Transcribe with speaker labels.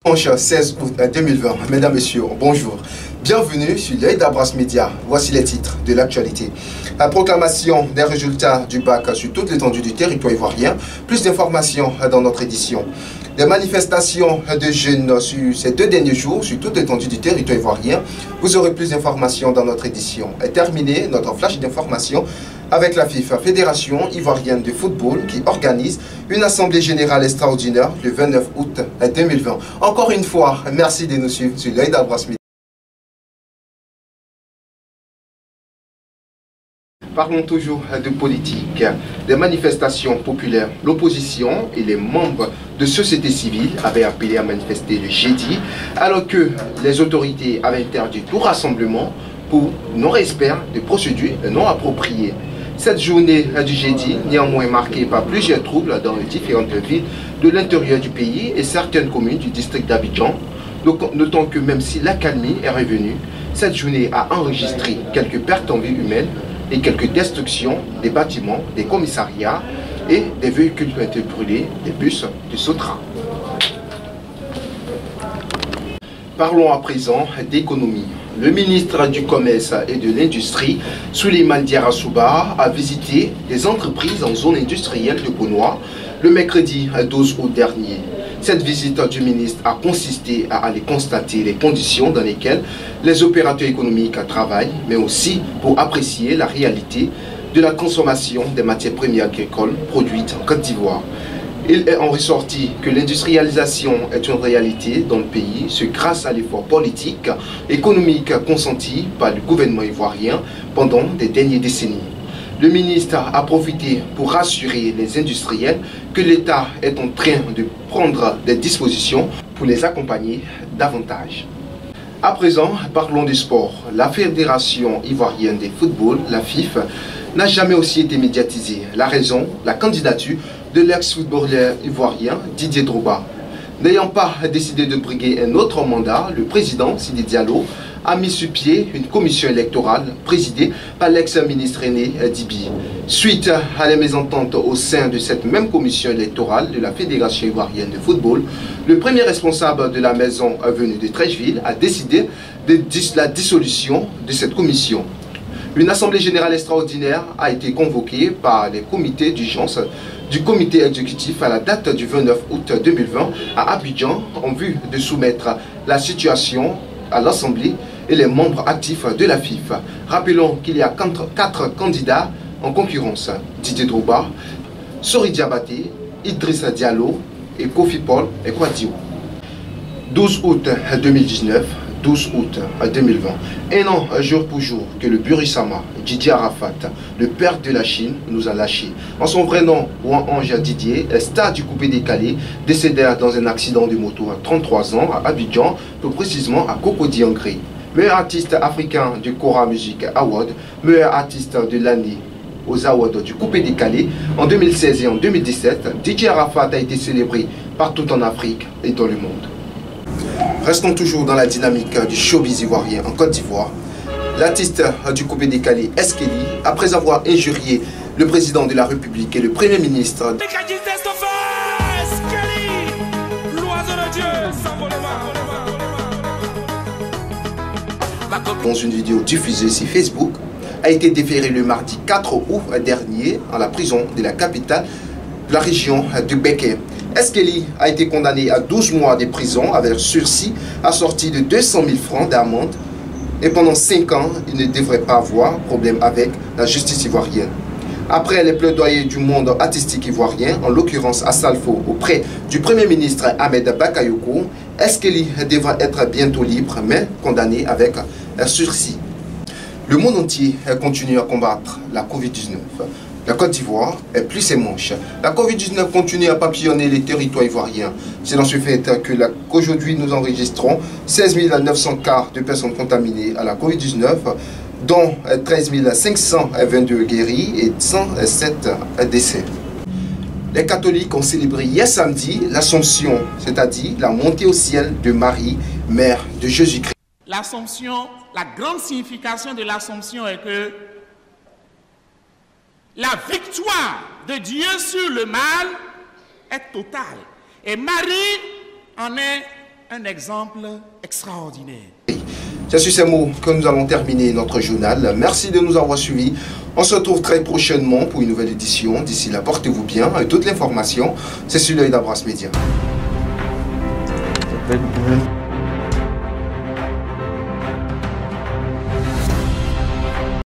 Speaker 1: Dimanche 16 août 2020, mesdames, messieurs, bonjour. Bienvenue sur l'œil d'Abras Média. Voici les titres de l'actualité. La proclamation des résultats du bac sur toute l'étendue du territoire ivoirien. Plus d'informations dans notre édition. Des manifestations de jeunes sur ces 2 derniers jours sur toute l'étendue du territoire ivoirien. Vous aurez plus d'informations dans notre édition. Et terminé notre flash d'informations avec la FIFA, Fédération ivoirienne de football, qui organise une assemblée générale extraordinaire le 29 août 2020. Encore une fois, merci de nous suivre sur l'œil d'Abras Média. Parlons toujours de politique, des manifestations populaires. L'opposition et les membres de société civile avaient appelé à manifester le jeudi, alors que les autorités avaient interdit tout rassemblement pour non-respect de procédures non appropriées. Cette journée du jeudi, néanmoins marquée par plusieurs troubles dans les différentes villes de l'intérieur du pays et certaines communes du district d'Abidjan. Notons que même si l'accalmie est revenue, cette journée a enregistré quelques pertes en vie humaine et quelques destructions des bâtiments, des commissariats et des véhicules qui ont été brûlés, des bus de Sotra. Parlons à présent d'économie. Le ministre du Commerce et de l'Industrie, Souleymane Diarra a visité des entreprises en zone industrielle de Bonois le mercredi 12 août dernier. Cette visite du ministre a consisté à aller constater les conditions dans lesquelles les opérateurs économiques travaillent, mais aussi pour apprécier la réalité de la consommation des matières premières agricoles produites en Côte d'Ivoire. Il est en ressorti que l'industrialisation est une réalité dans le pays, ce grâce à l'effort politique et économique consenti par le gouvernement ivoirien pendant des dernières décennies. Le ministre a profité pour rassurer les industriels que l'État est en train de prendre des dispositions pour les accompagner davantage. À présent, parlons du sport. La Fédération ivoirienne de football, la FIF, n'a jamais aussi été médiatisée. La raison, la candidature de l'ex-footballeur ivoirien Didier Drogba. N'ayant pas décidé de briguer un autre mandat, le président Sidi Diallo a mis sur pied une commission électorale présidée par l'ex-ministre René Dibi. Suite à la mésentente au sein de cette même commission électorale de la Fédération ivoirienne de football, le premier responsable de la maison venue de Treichville a décidé de la dissolution de cette commission. Une assemblée générale extraordinaire a été convoquée par les comités d'urgence du comité exécutif à la date du 29 août 2020 à Abidjan en vue de soumettre la situation à l'Assemblée et les membres actifs de la FIF. Rappelons qu'il y a 4 candidats en concurrence: Didier Drogba, Sori Diabaté, Idrissa Diallo et Kofi Paul et Kouadio. 12 août 2019, 12 août 2020. Un an, jour pour jour, que le Burissama, Didier Arafat, le père de la Chine, nous a lâchés. En son vrai nom, Ouan-Ange Didier, star du coupé décalé, décédé dans un accident de moto à 33 ans à Abidjan, plus précisément à Cocody-en-Gré. Meilleur artiste africain du Cora Music Award, meilleur artiste de l'année aux awards du coupé décalé en 2016 et en 2017, Didier Arafat a été célébré partout en Afrique et dans le monde. Restons toujours dans la dynamique du showbiz ivoirien en Côte d'Ivoire. L'artiste du coupé décalé Eskeli, après avoir injurié le président de la République et le Premier ministre, dans une vidéo diffusée sur Facebook, a été déféré le mardi 4 août dernier à la prison de la capitale de la région de Béké. Eskeli a été condamné à 12 mois de prison avec sursis assorti de 200 000 francs d'amende et pendant 5 ans, il ne devrait pas avoir problème avec la justice ivoirienne. Après les plaidoyers du monde artistique ivoirien, en l'occurrence à Salfo, auprès du Premier ministre Ahmed Bakayoko, Eskeli devra être bientôt libre mais condamné avec sursis. Le monde entier continue à combattre la Covid-19. La Côte d'Ivoire est plus et manche. La Covid-19 continue à papillonner les territoires ivoiriens. C'est dans ce fait qu'aujourd'hui nous enregistrons 16 900 cas de personnes contaminées à la Covid-19, dont 13 522 guéris et 107 décès. Les catholiques ont célébré hier samedi l'Assomption, c'est-à-dire la montée au ciel de Marie, mère de Jésus-Christ.
Speaker 2: L'Assomption, la grande signification de l'Assomption est que la victoire de Dieu sur le mal est totale. Et Marie en est un exemple extraordinaire.
Speaker 1: C'est sur ces mots que nous allons terminer notre journal. Merci de nous avoir suivis. On se retrouve très prochainement pour une nouvelle édition. D'ici là, portez-vous bien. Toute l'information, c'est sur l'œil d'Abras Média.